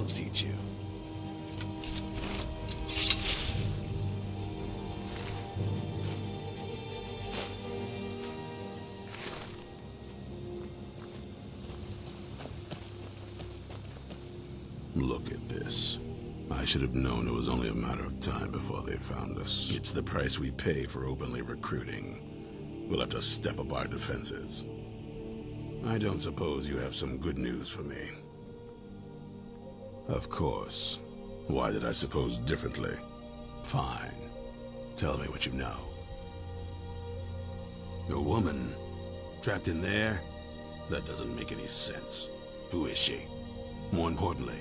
teach you. Look at this. I should have known it was only a matter of time before they found us. It's the price we pay for openly recruiting. We'll have to step up our defenses. I don't suppose you have some good news for me. Of course. Why did I suppose differently? Fine. Tell me what you know. A woman? Trapped in there? That doesn't make any sense. Who is she? More importantly,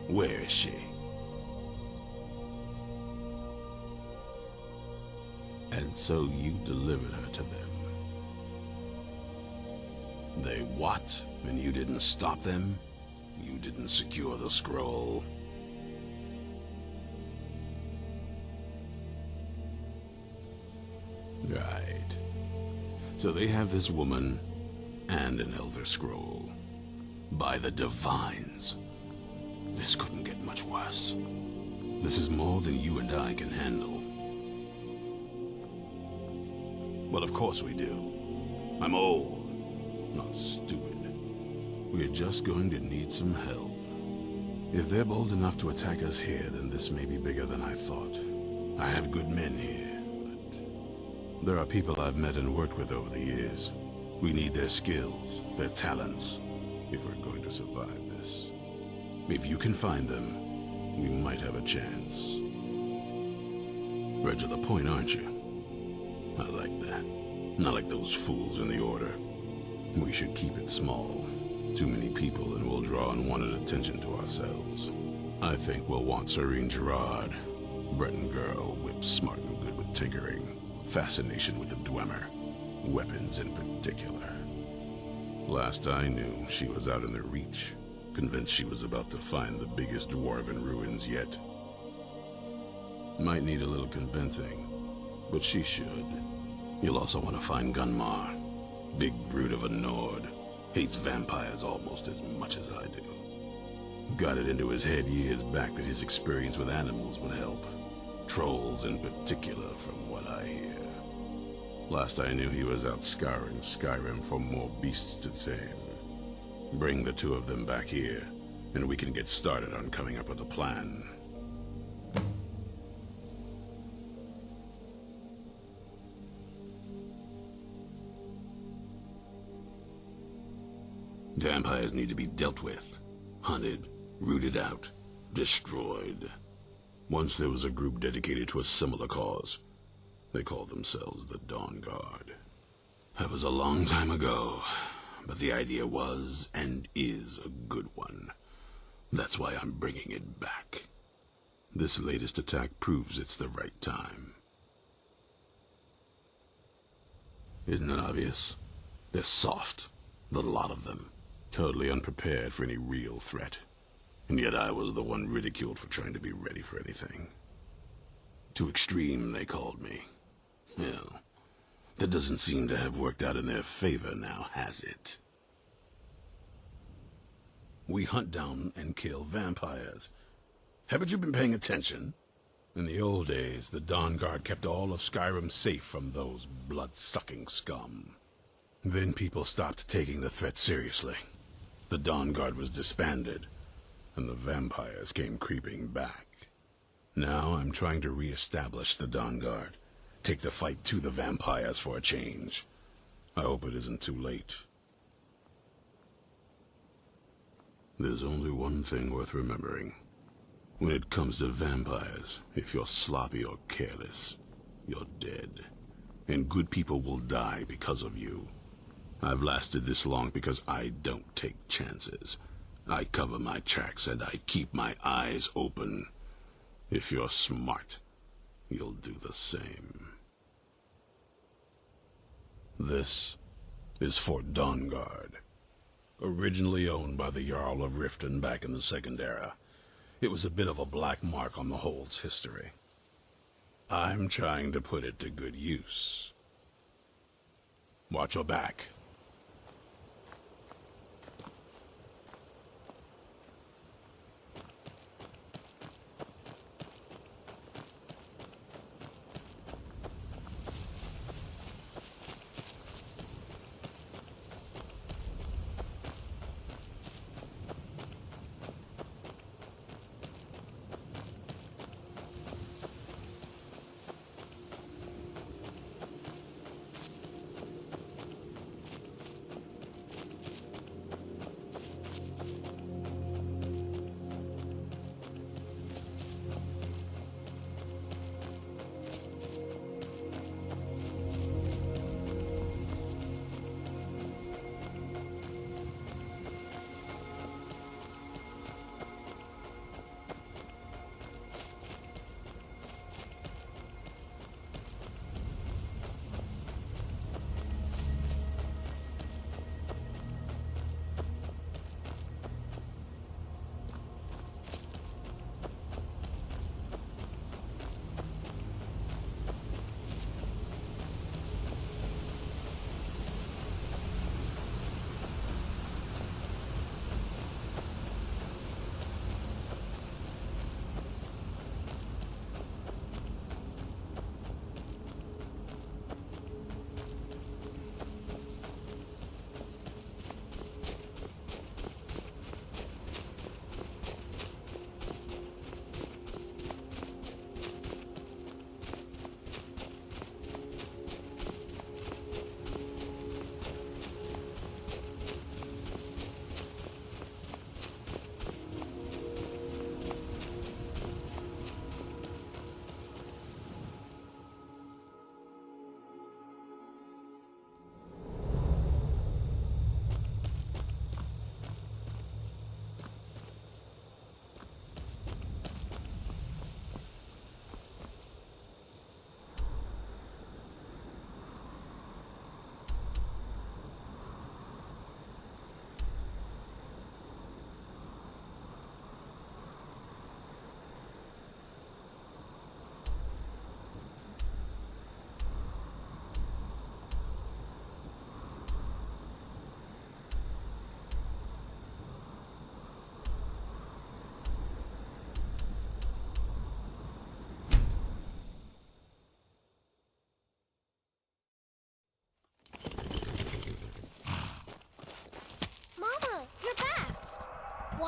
where is she? And so you delivered her to them. They what? And you didn't stop them? You didn't secure the scroll? Right. So they have this woman and an Elder Scroll. By the Divines. This couldn't get much worse. This is more than you and I can handle. Well, of course we do. I'm old, not stupid. We're just going to need some help. If they're bold enough to attack us here, then this may be bigger than I thought. I have good men here, but there are people I've met and worked with over the years. We need their skills, their talents, if we're going to survive this. If you can find them, we might have a chance. Right to the point, aren't you? I like that. Not like those fools in the Order. We should keep it small. Too many people and we'll draw unwanted attention to ourselves. I think we'll want Serene Gerard. Breton girl, whip smart and good with tinkering. Fascination with the Dwemer. Weapons in particular. Last I knew, she was out in the Reach. Convinced she was about to find the biggest dwarven ruins yet. Might need a little convincing, but she should. You'll also want to find Gunmar. Big brute of a Nord. Hates vampires almost as much as I do. Got it into his head years back that his experience with animals would help. Trolls in particular, from what I hear. Last I knew he was out scouring Skyrim for more beasts to tame. Bring the two of them back here, and we can get started on coming up with a plan. Vampires need to be dealt with, hunted, rooted out, destroyed. Once there was a group dedicated to a similar cause. They called themselves the Dawnguard. That was a long time ago, but the idea was and is a good one. That's why I'm bringing it back. This latest attack proves it's the right time. Isn't it obvious? They're soft, the lot of them. Totally unprepared for any real threat. And yet I was the one ridiculed for trying to be ready for anything. Too extreme, they called me. Well, that doesn't seem to have worked out in their favor now, has it? We hunt down and kill vampires. Haven't you been paying attention? In the old days, the Dawnguard kept all of Skyrim safe from those blood-sucking scum. Then people stopped taking the threat seriously. The Dawnguard was disbanded, and the vampires came creeping back. Now I'm trying to re-establish the Dawnguard. Take the fight to the vampires for a change. I hope it isn't too late. There's only one thing worth remembering. When it comes to vampires, if you're sloppy or careless, you're dead. And good people will die because of you. I've lasted this long because I don't take chances. I cover my tracks and I keep my eyes open. If you're smart, you'll do the same. This is Fort Dawnguard. Originally owned by the Jarl of Riften back in the Second Era. It was a bit of a black mark on the Hold's history. I'm trying to put it to good use. Watch your back.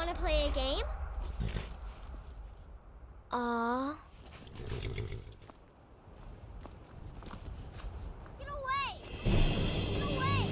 Want to play a game? Aww. Get away! Get away!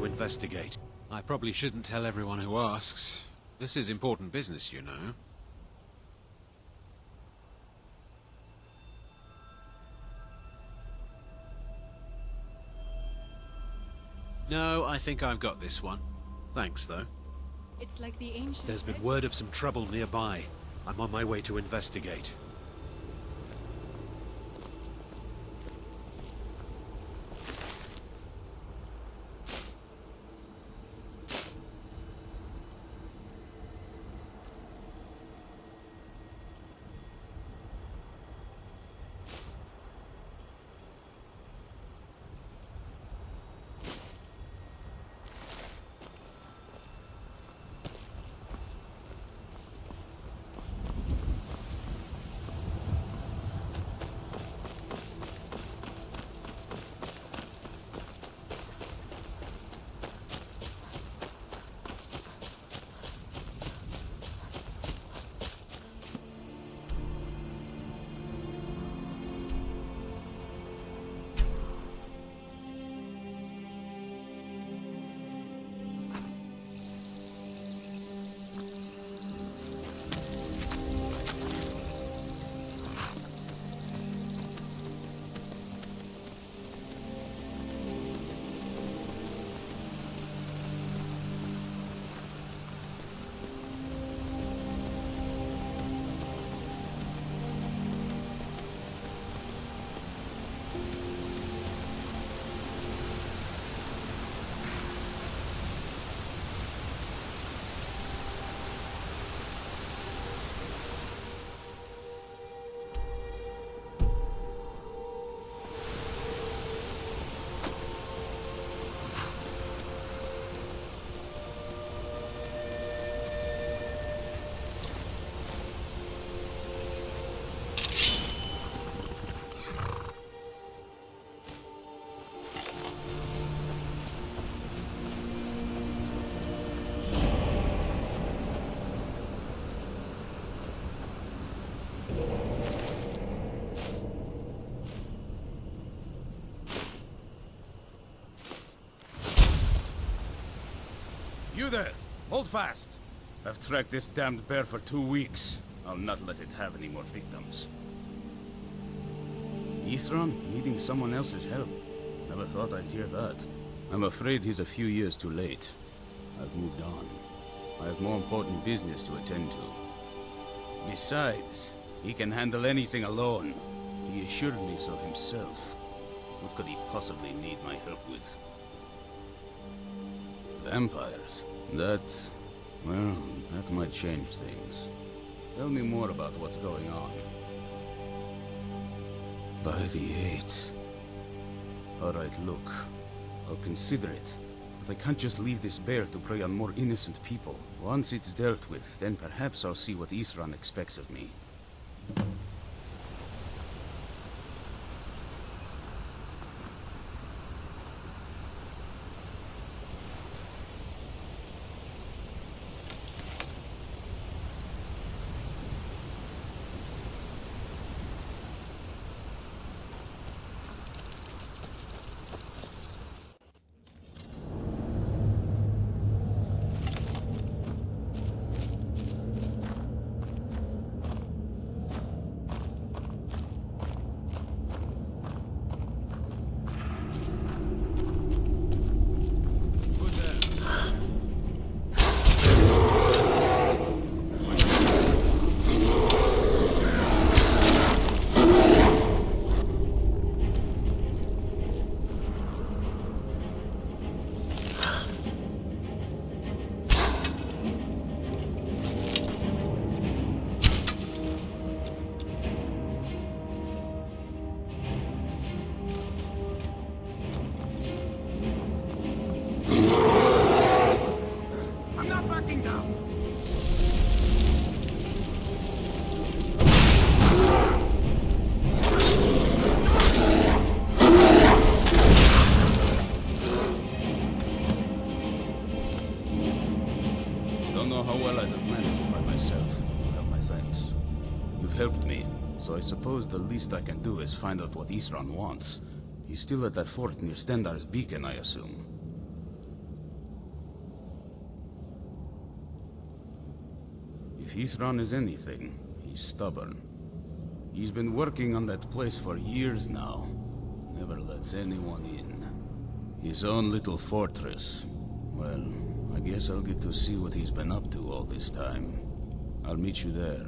Investigate. I probably shouldn't tell everyone who asks. This is important business, you know. No, I think I've got this one. Thanks, though. It's like the ancient. There's been word of some trouble nearby. I'm on my way to investigate. there! Hold fast! I've tracked this damned bear for 2 weeks. I'll not let it have any more victims. Isran needing someone else's help. Never thought I'd hear that. I'm afraid he's a few years too late. I've moved on. I have more important business to attend to. Besides, he can handle anything alone. He assured me so himself. What could he possibly need my help with? Vampires? Well, that might change things. Tell me more about what's going on. By the 8th. Alright, look. I'll consider it. But I can't just leave this bear to prey on more innocent people. Once it's dealt with, then perhaps I'll see what Isran expects of me. So I suppose the least I can do is find out what Isran wants. He's still at that fort near Stendar's beacon, I assume. If Isran is anything, he's stubborn. He's been working on that place for years now. Never lets anyone in. His own little fortress. Well, I guess I'll get to see what he's been up to all this time. I'll meet you there.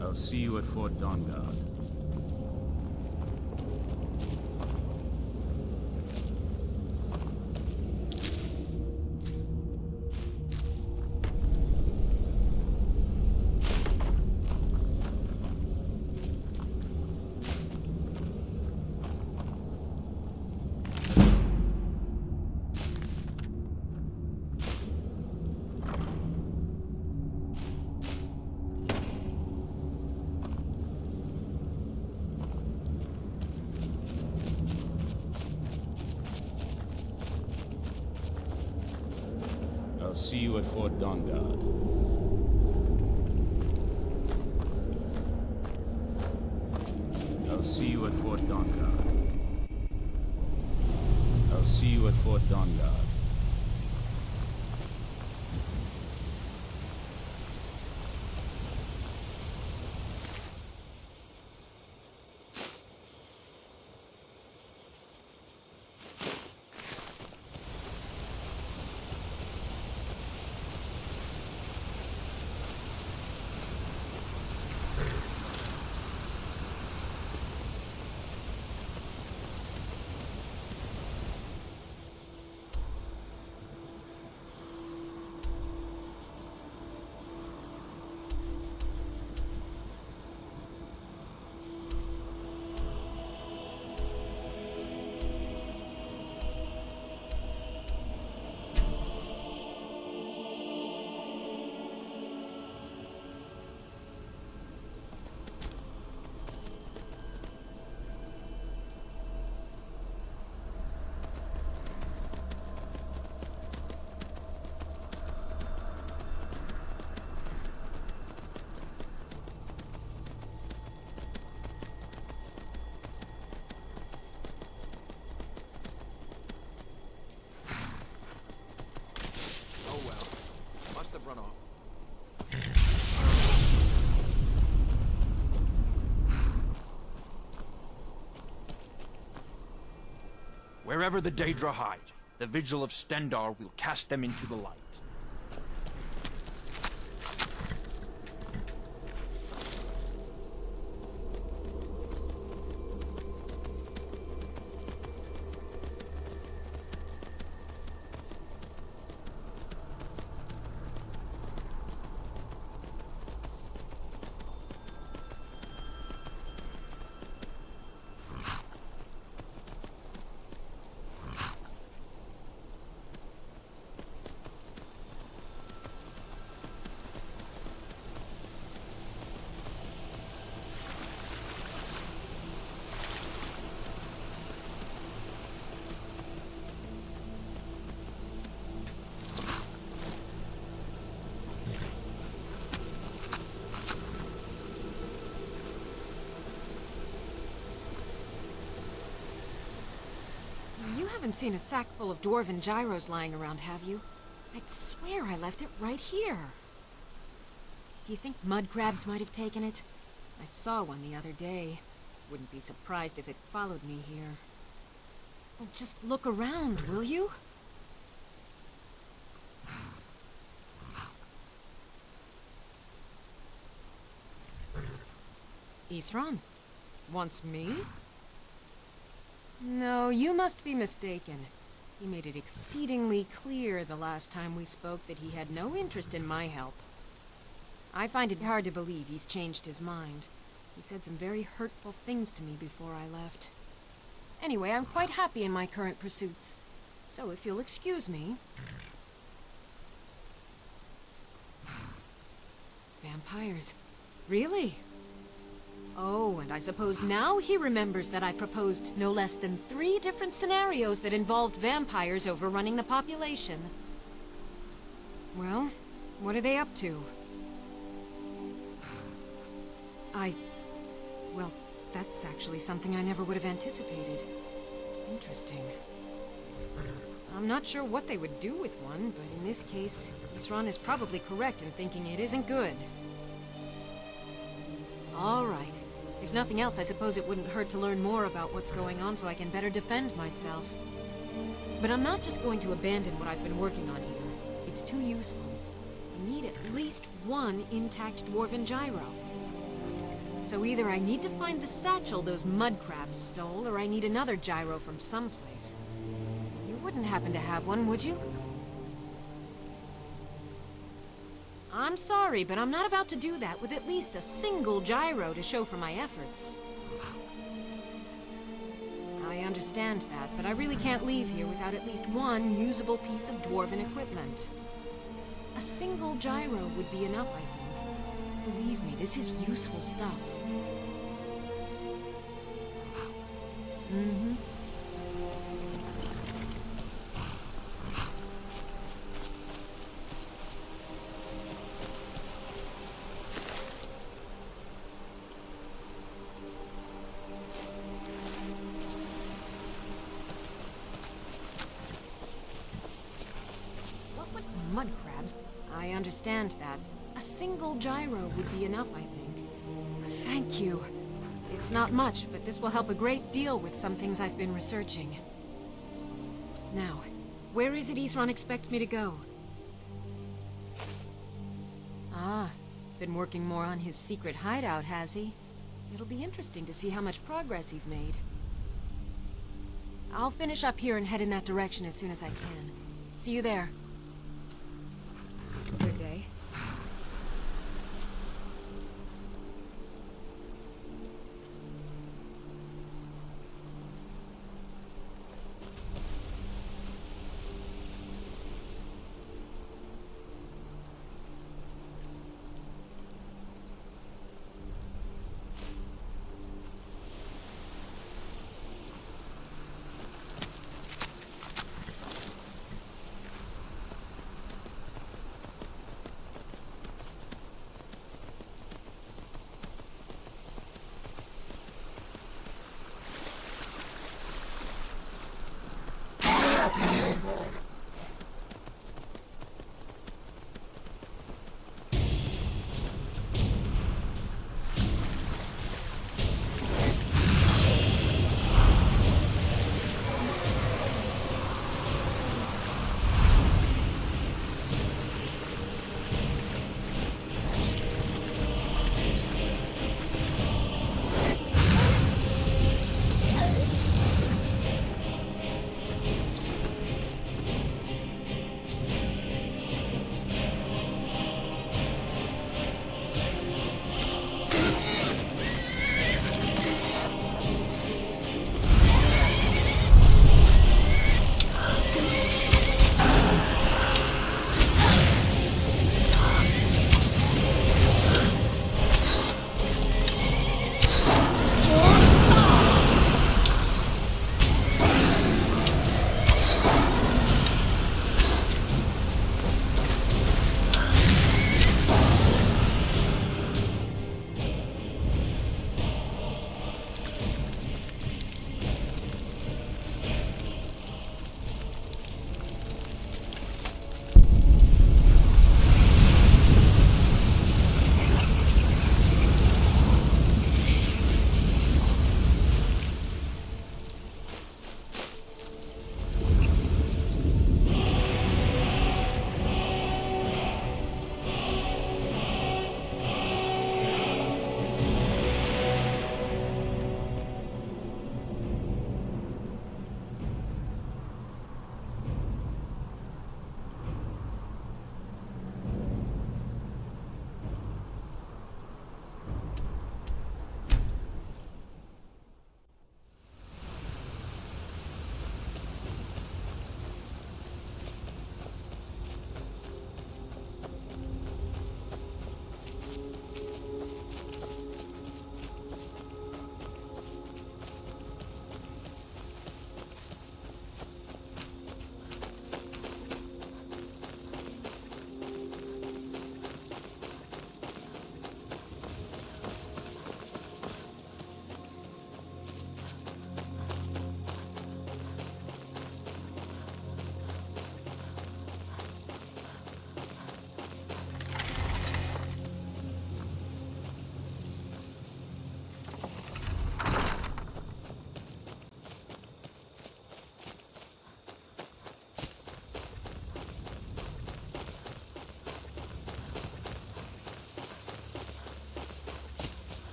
I'll see you at Fort Dawnguard. I'll see you at Fort Dawnguard. I'll see you at Fort Dawnguard. I'll see you at Fort Dawnguard. run off. Wherever the Daedra hide, the Vigil of Stendarr will cast them into the light. You haven't seen a sack full of dwarven gyros lying around, have you? I'd swear I left it right here. Do you think mud crabs might have taken it? I saw one the other day. Wouldn't be surprised if it followed me here. Well, just look around, will you? Isran? Wants me? No, you must be mistaken. He made it exceedingly clear the last time we spoke that he had no interest in my help. I find it hard to believe he's changed his mind. He said some very hurtful things to me before I left. Anyway, I'm quite happy in my current pursuits. So if you'll excuse me... Vampires. Really? Oh, and I suppose now he remembers that I proposed no less than 3 different scenarios that involved vampires overrunning the population. Well, what are they up to? Well, that's actually something I never would have anticipated. Interesting. I'm not sure what they would do with one, but in this case, Isran is probably correct in thinking it isn't good. All right. If nothing else, I suppose it wouldn't hurt to learn more about what's going on so I can better defend myself. But I'm not just going to abandon what I've been working on here. It's too useful. I need at least 1 intact dwarven gyro. So either I need to find the satchel those mud crabs stole, or I need another gyro from someplace. You wouldn't happen to have one, would you? I'm sorry, but I'm not about to do that with at least a single gyro to show for my efforts. I understand that, but I really can't leave here without at least 1 usable piece of dwarven equipment. A single gyro would be enough, I think. Believe me, this is useful stuff. Mm-hmm. What would mud crabs? I understand that. A single gyro would be enough, I think. Thank you. It's not much, but this will help a great deal with some things I've been researching. Now, where is it Isran expects me to go? Ah, been working more on his secret hideout, has he? It'll be interesting to see how much progress he's made. I'll finish up here and head in that direction as soon as I can. See you there. Good day.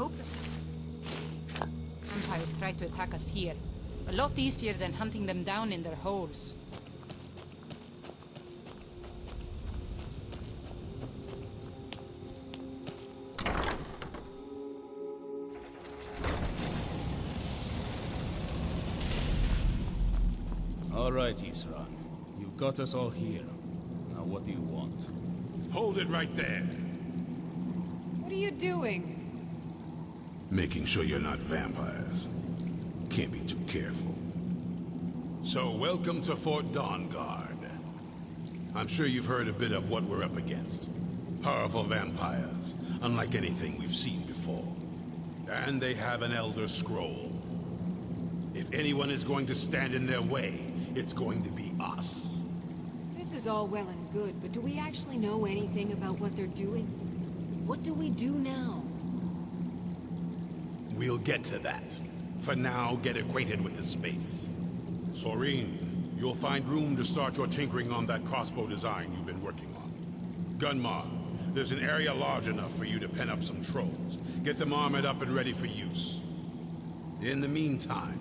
hope that vampires try to attack us here. A lot easier than hunting them down in their holes. All right, Isran. You've got us all here. Now what do you want? Hold it right there. What are you doing? Making sure you're not vampires. Can't be too careful. So, welcome to Fort Dawnguard. I'm sure you've heard a bit of what we're up against. Powerful vampires, unlike anything we've seen before. And they have an Elder Scroll. If anyone is going to stand in their way, it's going to be us. This is all well and good, but do we actually know anything about what they're doing? What do we do now? We'll get to that. For now, get acquainted with the space. Soreen, you'll find room to start your tinkering on that crossbow design you've been working on. Gunmar, there's an area large enough for you to pen up some trolls. Get them armored up and ready for use. In the meantime,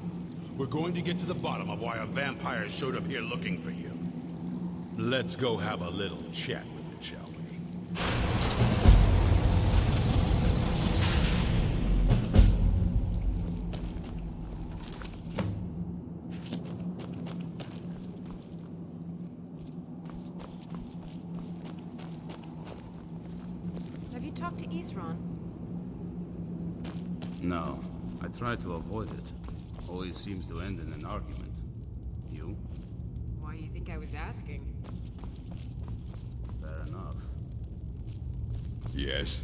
we're going to get to the bottom of why a vampire showed up here looking for you. Let's go have a little chat with it, shall we? Have you talked to Isran? No. I try to avoid it. Always seems to end in an argument. You? Why do you think I was asking? Fair enough. Yes?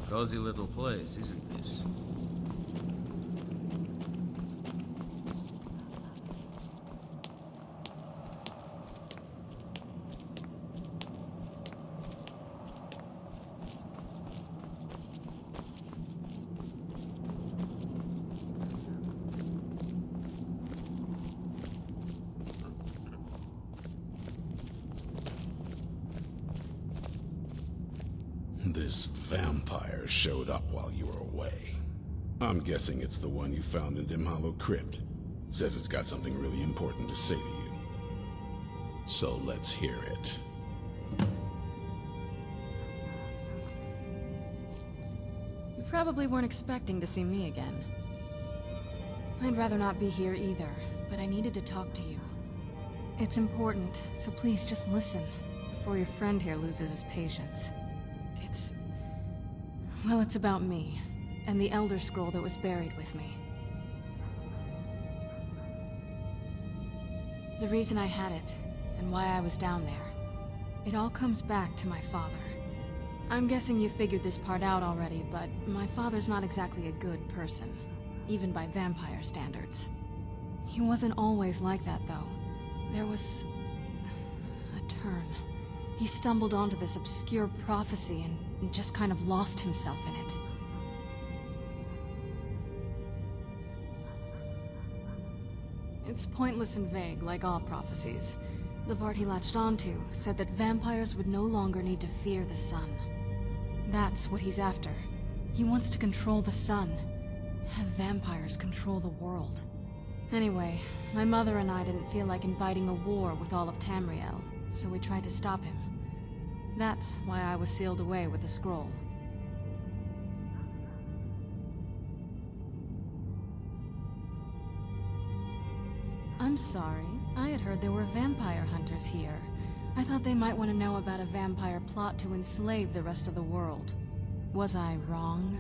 Cozy little place, isn't this? This vampire showed up while you were away. I'm guessing it's the one you found in Dim Hollow Crypt. Says it's got something really important to say to you. So let's hear it. You probably weren't expecting to see me again. I'd rather not be here either, but I needed to talk to you. It's important, so please just listen, before your friend here loses his patience. Well, it's about me, and the Elder Scroll that was buried with me. The reason I had it, and why I was down there, it all comes back to my father. I'm guessing you figured this part out already, but my father's not exactly a good person, even by vampire standards. He wasn't always like that, though. There was a turn. He stumbled onto this obscure prophecy and just kind of lost himself in it. It's pointless and vague, like all prophecies. The part he latched onto said that vampires would no longer need to fear the sun. That's what he's after. He wants to control the sun. Have vampires control the world. Anyway, my mother and I didn't feel like inviting a war with all of Tamriel, so we tried to stop him. That's why I was sealed away with the scroll. I'm sorry. I had heard there were vampire hunters here. I thought they might want to know about a vampire plot to enslave the rest of the world. Was I wrong?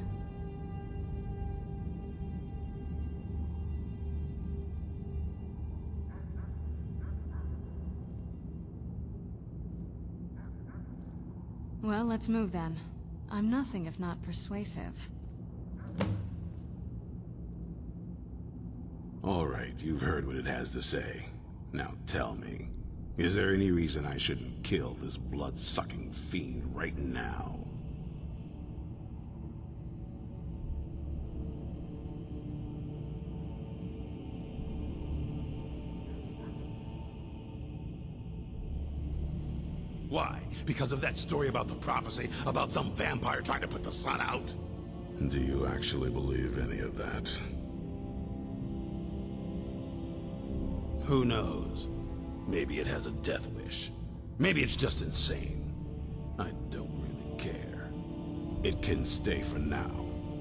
Well, let's move then. I'm nothing if not persuasive. All right, you've heard what it has to say. Now tell me, is there any reason I shouldn't kill this blood-sucking fiend right now? Why? Because of that story about the prophecy, about some vampire trying to put the sun out? Do you actually believe any of that? Who knows? Maybe it has a death wish. Maybe it's just insane. I don't really care. It can stay for now.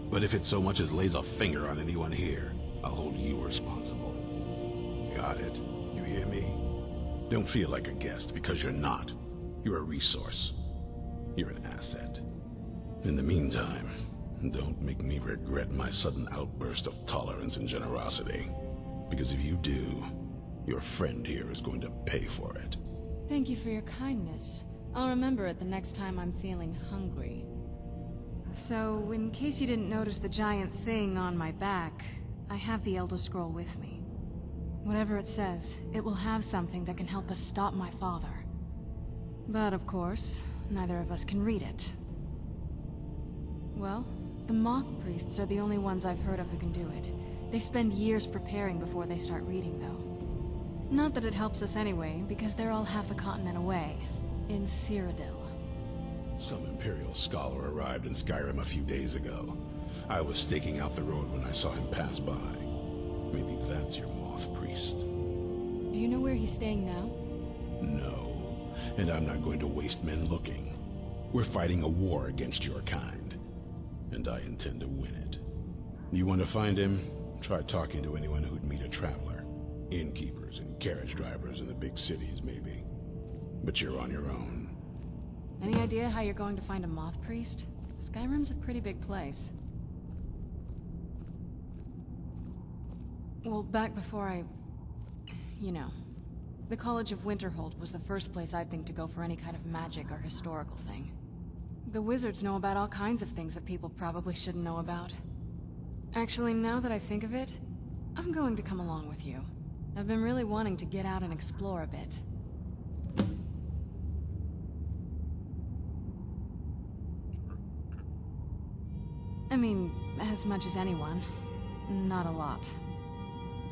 But if it so much as lays a finger on anyone here, I'll hold you responsible. Got it? You hear me? Don't feel like a guest, because you're not. You're a resource. You're an asset. In the meantime, don't make me regret my sudden outburst of tolerance and generosity. Because if you do, your friend here is going to pay for it. Thank you for your kindness. I'll remember it the next time I'm feeling hungry. So, in case you didn't notice the giant thing on my back, I have the Elder Scroll with me. Whatever it says, it will have something that can help us stop my father. But of course, neither of us can read it. Well, the Moth Priests are the only ones I've heard of who can do it. They spend years preparing before they start reading, though. Not that it helps us anyway, because they're all half a continent away, in Cyrodiil. Some Imperial scholar arrived in Skyrim a few days ago. I was staking out the road when I saw him pass by. Maybe that's your Moth Priest. Do you know where he's staying now? No, and I'm not going to waste men looking. We're fighting a war against your kind, and I intend to win it. You want to find him? Try talking to anyone who'd meet a traveler. Innkeepers and carriage drivers in the big cities, maybe. But you're on your own. Any idea how you're going to find a Moth Priest? Skyrim's a pretty big place. Well, back before you know. The College of Winterhold was the first place I'd think to go for any kind of magic or historical thing. The wizards know about all kinds of things that people probably shouldn't know about. Actually, now that I think of it, I'm going to come along with you. I've been really wanting to get out and explore a bit. I mean, as much as anyone. Not a lot.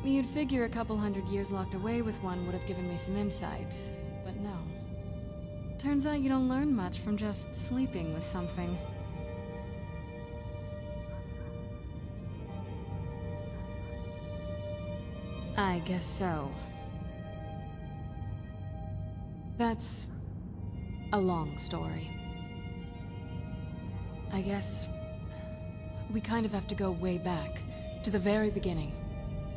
You'd figure a couple 100 years locked away with one would have given me some insight, but no. Turns out you don't learn much from just sleeping with something. I guess so. That's a long story. I guess we kind of have to go way back, to the very beginning.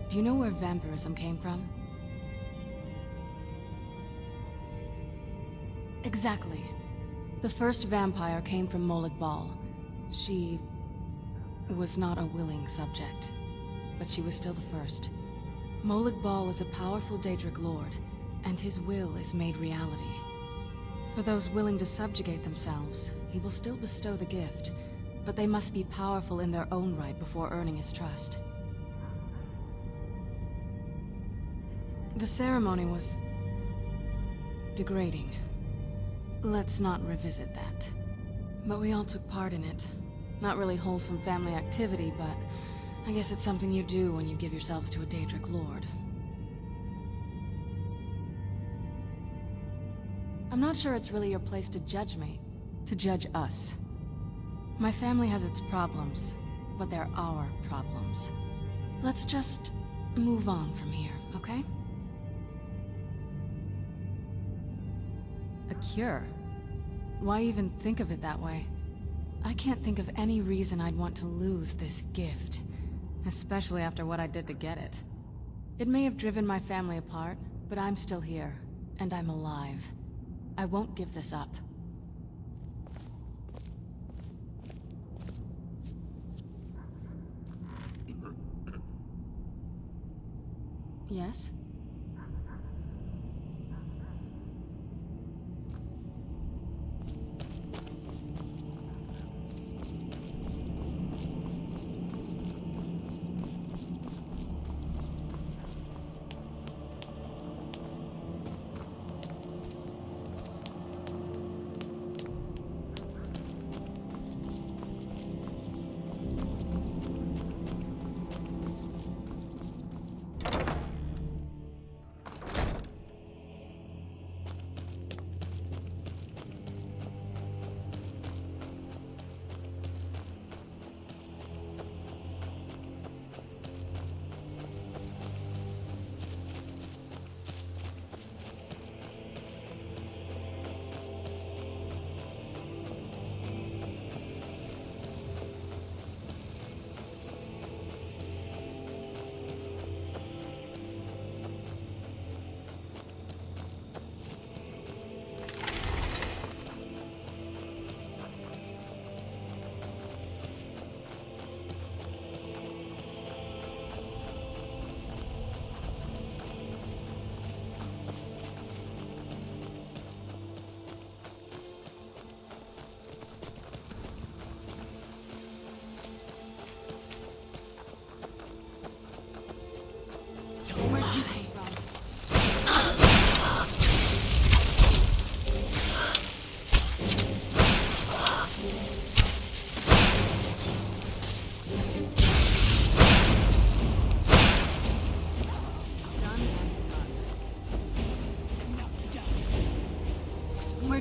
Do you know where vampirism came from? Exactly. The first vampire came from Molag Bal. She was not a willing subject, but she was still the first. Molag Bal is a powerful Daedric lord, and his will is made reality. For those willing to subjugate themselves, he will still bestow the gift, but they must be powerful in their own right before earning his trust. The ceremony was degrading. Let's not revisit that. But we all took part in it. Not really wholesome family activity, but I guess it's something you do when you give yourselves to a Daedric lord. I'm not sure it's really your place to judge me, to judge us. My family has its problems, but they're our problems. Let's just move on from here, okay? A cure? Why even think of it that way? I can't think of any reason I'd want to lose this gift, especially after what I did to get it. It may have driven my family apart, but I'm still here, and I'm alive. I won't give this up. Yes?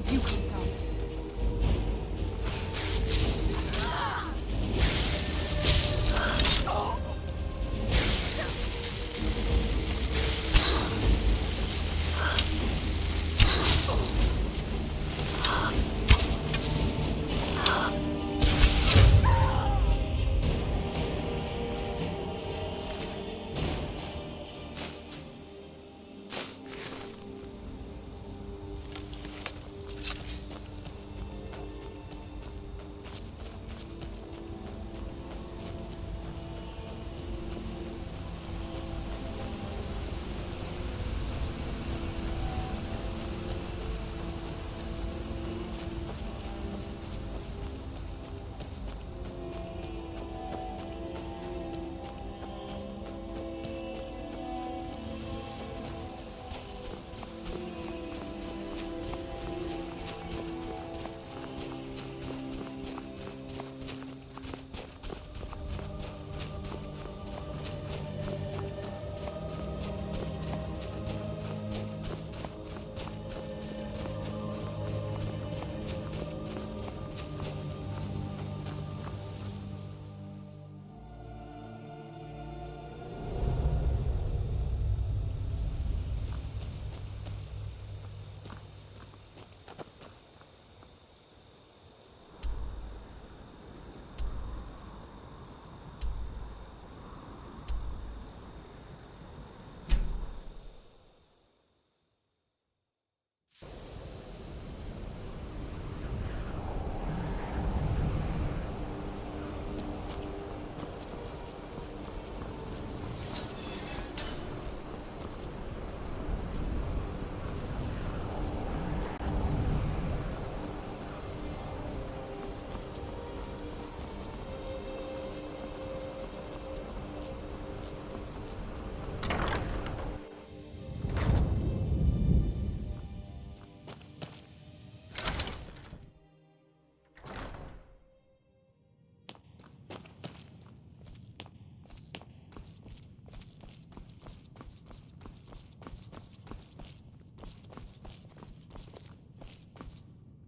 Where'd you come from?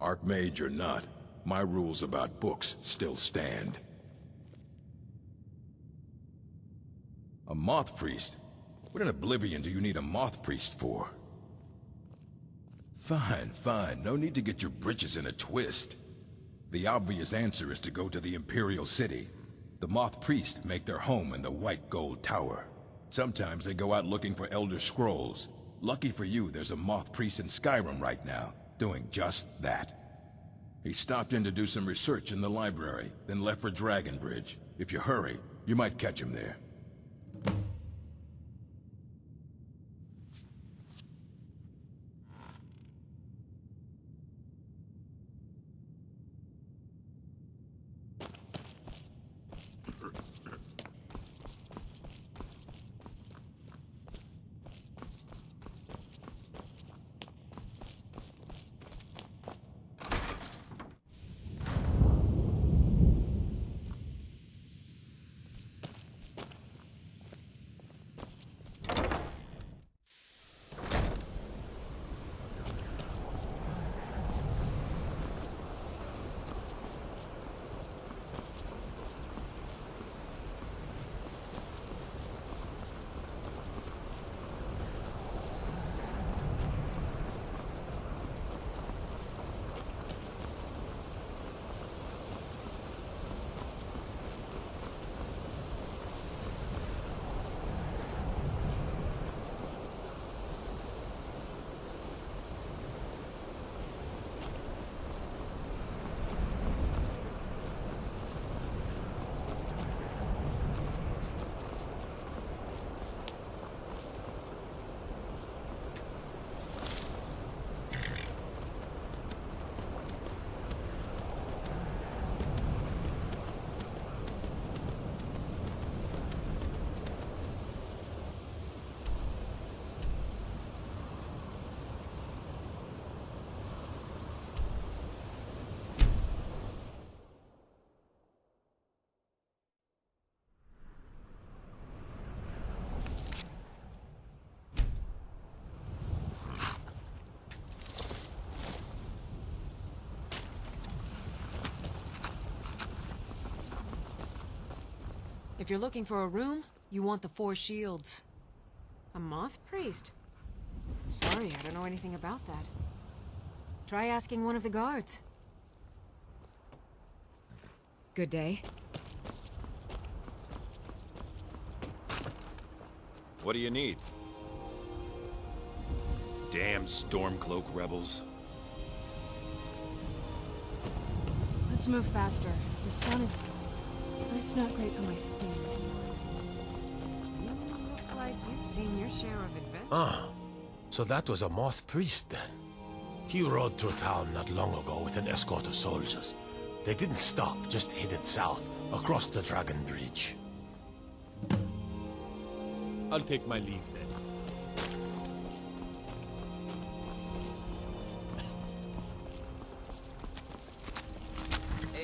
Archmage or not, my rules about books still stand. A moth priest? What in Oblivion do you need a moth priest for? Fine, fine. No need to get your britches in a twist. The obvious answer is to go to the Imperial City. The moth priests make their home in the White Gold Tower. Sometimes they go out looking for Elder Scrolls. Lucky for you, there's a moth priest in Skyrim right now, doing just that. He stopped in to do some research in the library, then left for Dragonbridge. If you hurry, you might catch him there. If you're looking for a room, you want the Four Shields. A moth priest? Sorry, I don't know anything about that. Try asking one of the guards. Good day. What do you need? Damn Stormcloak rebels. Let's move faster. The sun is... It's not great for my skin. You look like you've seen your share of adventure. Ah, so that was a moth priest then. He rode through town not long ago with an escort of soldiers. They didn't stop, just headed south, across the Dragon Bridge. I'll take my leave then.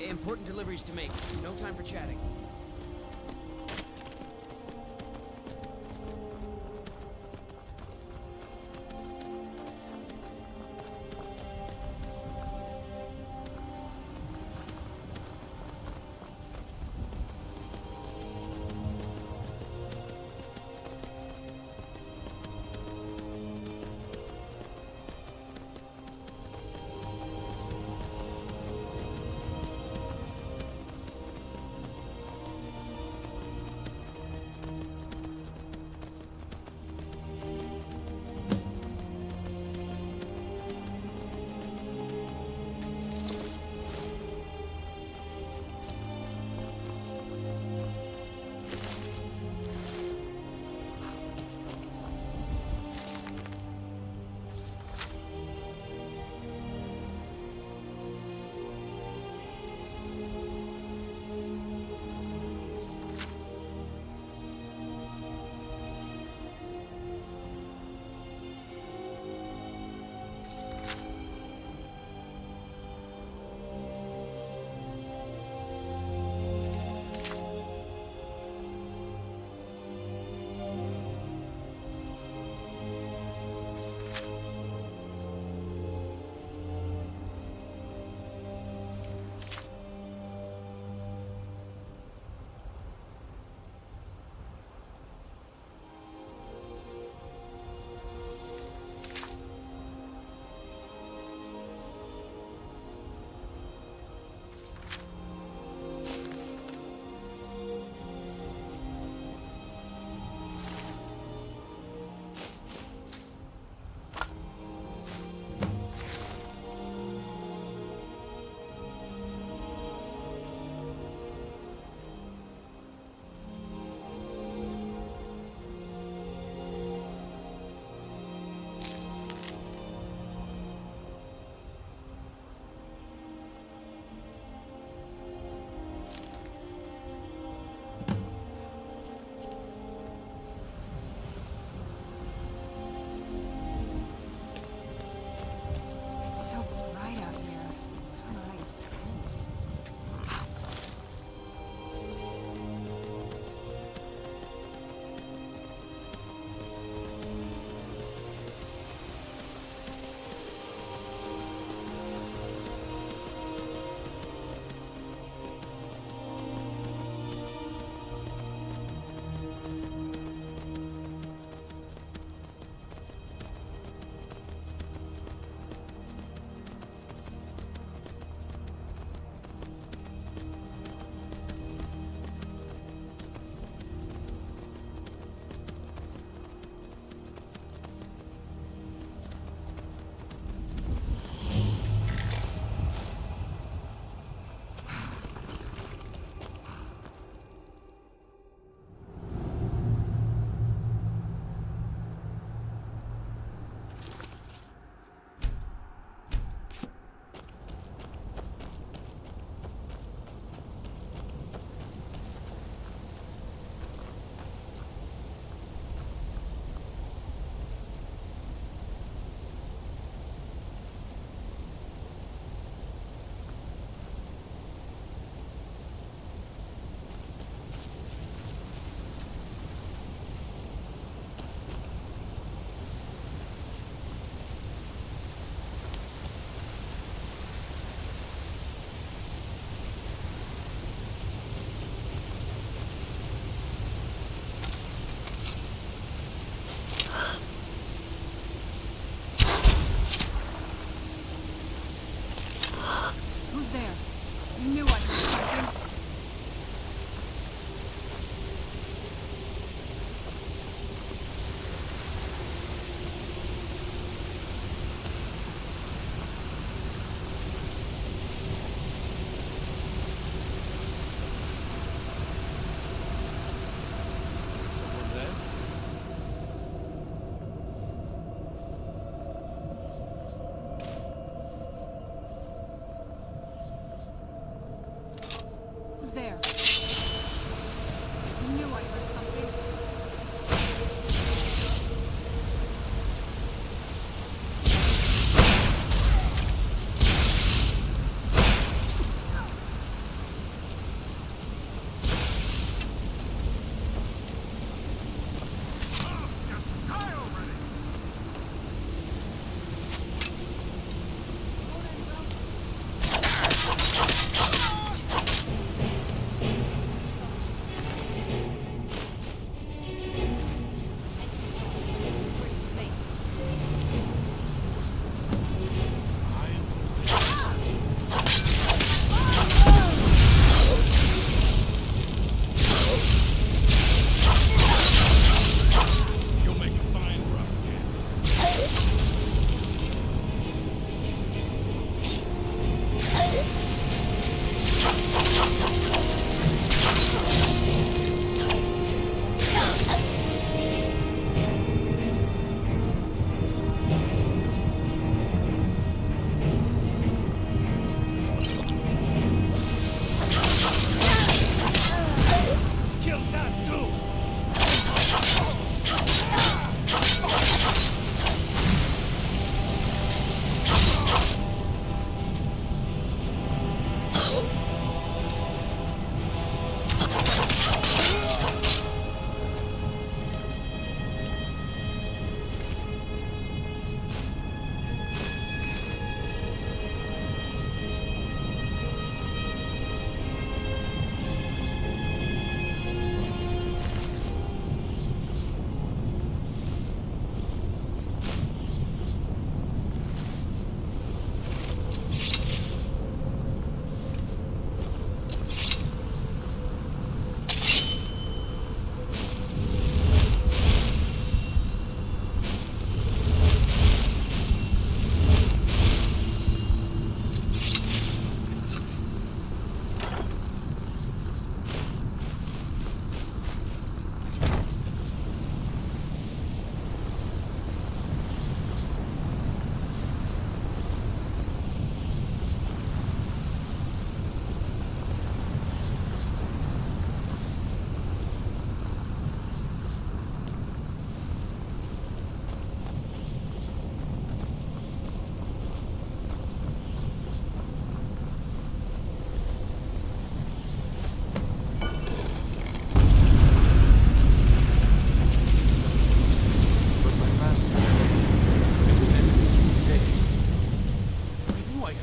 Important deliveries to make. No time for chatting.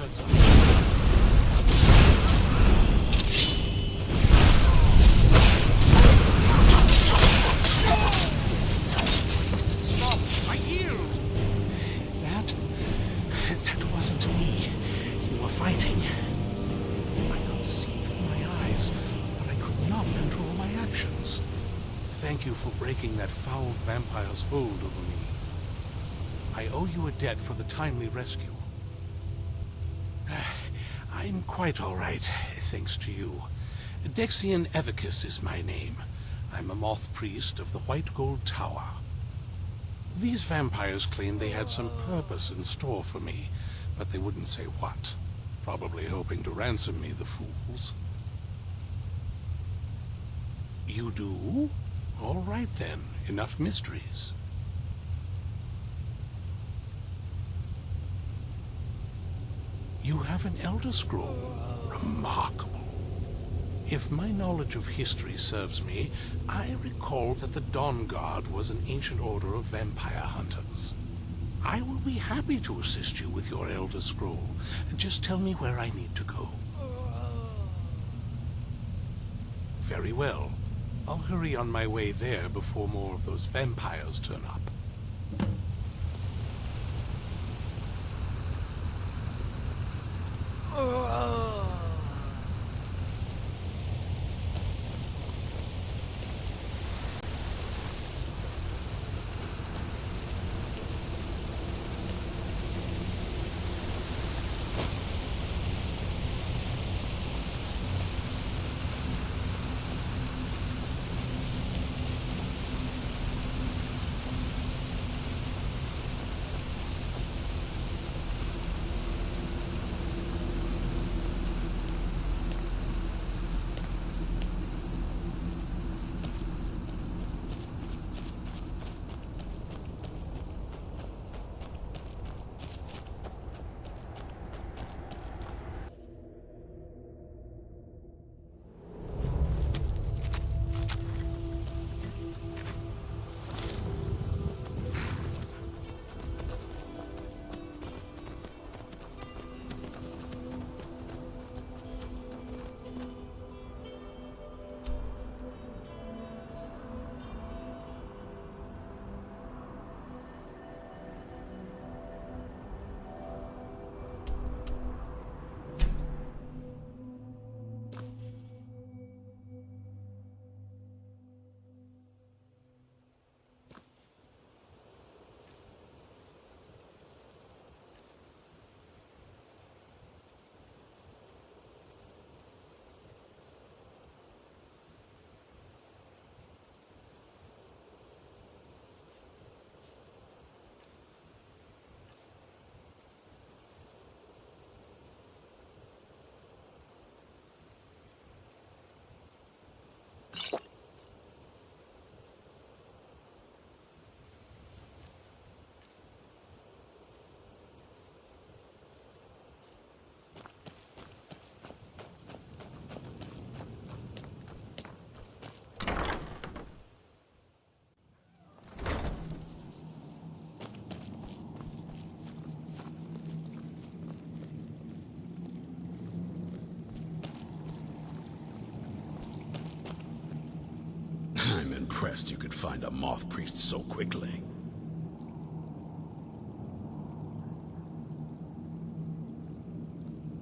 blood's up. Stop! I yield! That wasn't me. You were fighting. I could see through my eyes, but I could not control my actions. Thank you for breaking that foul vampire's hold over me. I owe you a debt for the timely rescue. I'm quite all right, thanks to you. Dexian Evicus is my name. I'm a moth priest of the White Gold Tower. These vampires claimed they had some purpose in store for me, but they wouldn't say what. Probably hoping to ransom me, the fools. You do? All right then, enough mysteries. You have an Elder Scroll. Remarkable. If my knowledge of history serves me, I recall that the Dawnguard was an ancient order of vampire hunters. I will be happy to assist you with your Elder Scroll. Just tell me where I need to go. Very well. I'll hurry on my way there before more of those vampires turn up. I'm impressed you could find a moth priest so quickly.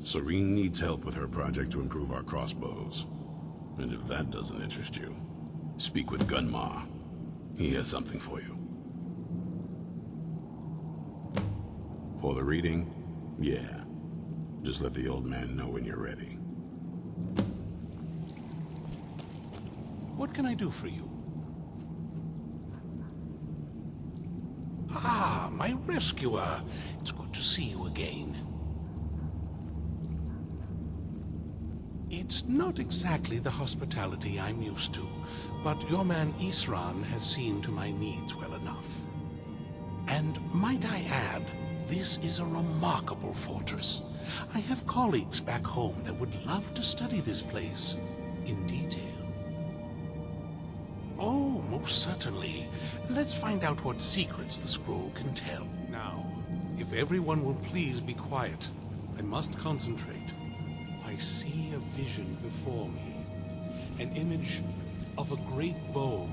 Serene needs help with her project to improve our crossbows. And if that doesn't interest you, speak with Gunmar. He has something for you. For the reading? Yeah. Just let the old man know when you're ready. What can I do for you? Ah, my rescuer. It's good to see you again. It's not exactly the hospitality I'm used to, but your man Isran has seen to my needs well enough. And might I add, this is a remarkable fortress. I have colleagues back home that would love to study this place in detail. Oh, most certainly. Let's find out what secrets the scroll can tell. Now, if everyone will please be quiet, I must concentrate. I see a vision before me. An image of a great bow.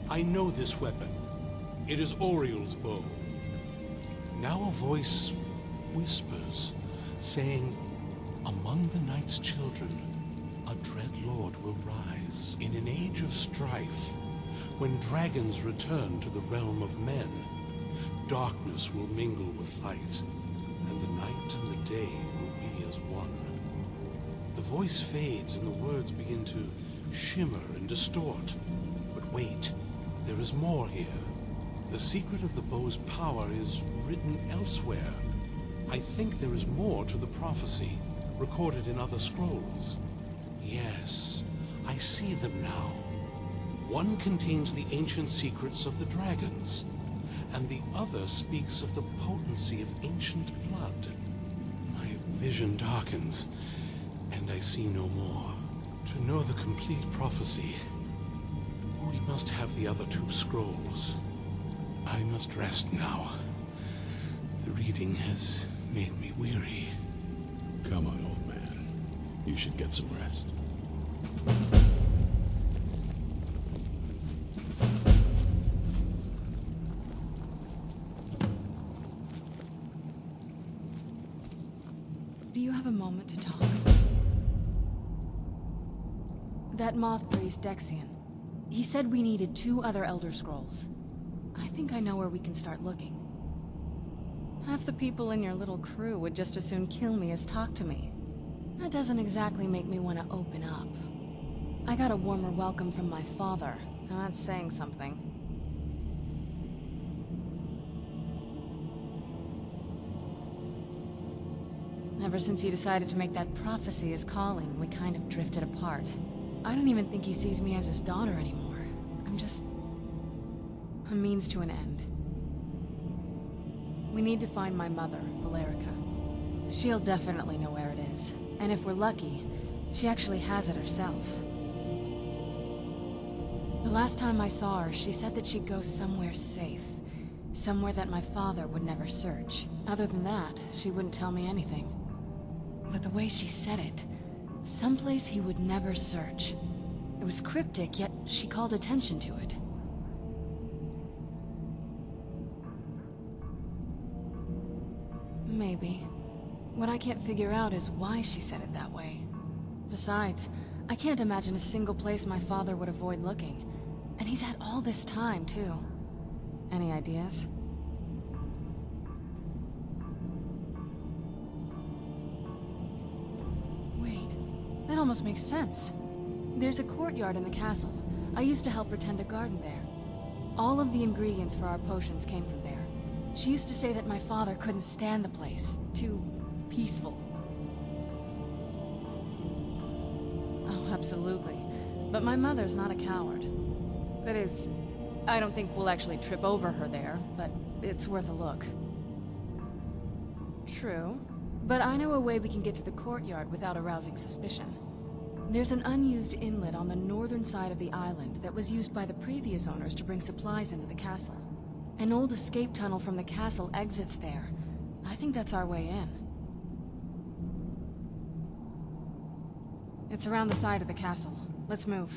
I know this weapon. It is Oriel's bow. Now a voice whispers, saying, among the night's children, a dread lord will rise. In an age of strife, when dragons return to the realm of men, darkness will mingle with light, and the night and the day will be as one. The voice fades and the words begin to shimmer and distort. But wait, there is more here. The secret of the bow's power is written elsewhere. I think there is more to the prophecy, recorded in other scrolls. Yes, I see them now. One contains the ancient secrets of the dragons, and the other speaks of the potency of ancient blood. My vision darkens, and I see no more. To know the complete prophecy, we must have the other two scrolls. I must rest now. The reading has made me weary. Come on, old man. You should get some rest. Do you have a moment to talk? That moth priest, Dexian. He said we needed 2 other Elder Scrolls. I think I know where we can start looking. Half the people in your little crew would just as soon kill me as talk to me. That doesn't exactly make me want to open up. I got a warmer welcome from my father, and that's saying something. Ever since he decided to make that prophecy his calling, we kind of drifted apart. I don't even think he sees me as his daughter anymore. I'm just a means to an end. We need to find my mother, Valerica. She'll definitely know where it is. And if we're lucky, she actually has it herself. The last time I saw her, she said that she'd go somewhere safe. Somewhere that my father would never search. Other than that, she wouldn't tell me anything. But the way she said it, someplace he would never search. It was cryptic, yet she called attention to it. Maybe. What I can't figure out is why she said it that way. Besides, I can't imagine a single place my father would avoid looking. And he's had all this time, too. Any ideas? Wait, that almost makes sense. There's a courtyard in the castle. I used to help her tend a garden there. All of the ingredients for our potions came from there. She used to say that my father couldn't stand the place. Too peaceful. Oh, absolutely. But my mother's not a coward. That is, I don't think we'll actually trip over her there, but it's worth a look. True. But I know a way we can get to the courtyard without arousing suspicion. There's an unused inlet on the northern side of the island that was used by the previous owners to bring supplies into the castle. An old escape tunnel from the castle exits there. I think that's our way in. It's around the side of the castle. Let's move.